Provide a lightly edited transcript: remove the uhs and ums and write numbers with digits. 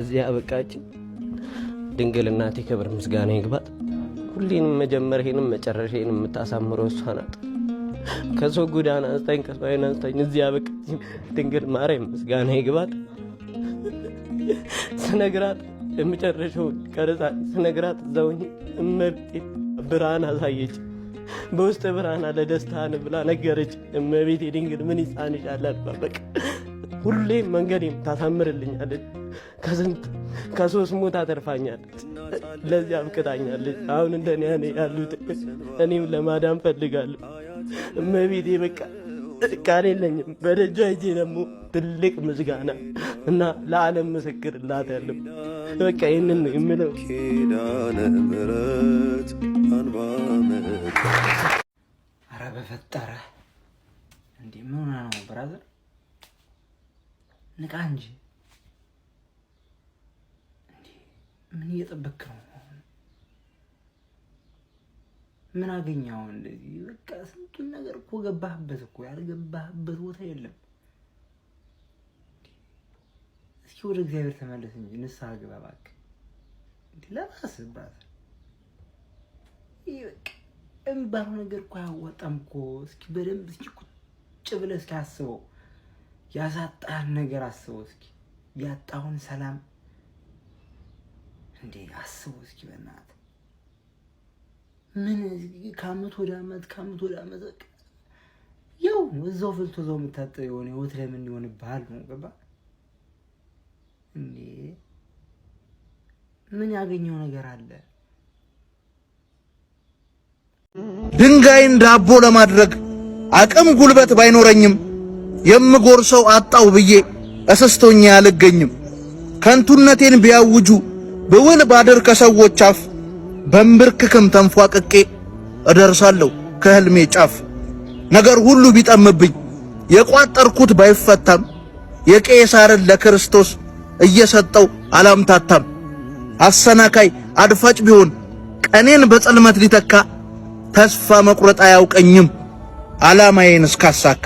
እዚያ በቃች ድንግል እናቴ ክብር ምስጋና ይግባት። ሁሌንም መጀመሪያዬንም መጨረሻዬንም የምታሳምረው እሷ ናት። ከሰው ጎዳና አንስታኝ ከሰው ዓይን አንስታኝ እዚያ በቃች ድንግል ማርያም ምስጋና ይግባት። ስነግራት የመጨረሻው ቀረጻ ስነግራት ዘውኝ እመቤቴ ብርሃን አሳየች። በውስጥ ብርሃን አለ ደስታን ብላ ነገረች። እመቤቴ ድንግል ምን ይሳንሻል አልኳት። በቃ ሁሌም መንገዴም ታሳምርልኛለች። ከሶስት ሞት አተርፋኛለች። ለዚህ አብቅታኛለች። አሁን እንደኔ ያሉት እኔም ለማዳን ፈልጋለሁ። እመቤቴ በቃ ቃል የለኝም። በደጇ ሂጄ ደግሞ ትልቅ ምስጋና እና ለዓለም ምስክርላታለሁ። በቃ ይህንን ነው የምለው። ኪዳነ ምሕረት አንባ ኧረ በፈጠረ እንዴ ምን ሆነ ነው ብራዘር? ንቃ እንጂ እንዴ ምን እየጠበክ ነው? ምን አገኛው እንደዚህ? በቃ ስንቱን ነገር እኮ ገባህበት እኮ ያልገባህበት ቦታ የለም። እስኪ ወደ እግዚአብሔር ተመለስ እንጂ ንስሐ ግባ እባክህ። እንዴ ለራስህ ብራዘር ይበቃ እምባለው ነገር እኮ አያዋጣም እኮ። እስኪ በደንብ እስኪ ቁጭ ብለህ እስኪ አስበው። ያሳጣህን ነገር አስበው እስኪ። ያጣውን ሰላም እንዴ አስበው እስኪ በእናትህ። ምን ከዓመት ወደ ዓመት ያው እዛው ፍልቶ እዛው የምታጠው የሆነ ህይወት ለምን ይሆንብሃል ነው ገባ እንዴ? ምን ያገኘው ነገር አለ? ድንጋይን ዳቦ ለማድረግ አቅም ጉልበት ባይኖረኝም የምጎርሰው አጣው ብዬ እስስቶኛ አልገኝም። ከንቱነቴን ቢያውጁ በውን ባድር ከሰዎች አፍ በእንብርክክም ተንፏቅቄ እደርሳለሁ ከህልሜ ጫፍ። ነገር ሁሉ ቢጠምብኝ የቋጠርኩት ባይፈታም የቄሳርን ለክርስቶስ እየሰጠው አላምታታም። አሰናካይ አድፋጭ ቢሆን ቀኔን በጽልመት ሊተካ ተስፋ መቁረጥ አያውቀኝም ዓላማዬን እስካሳካ።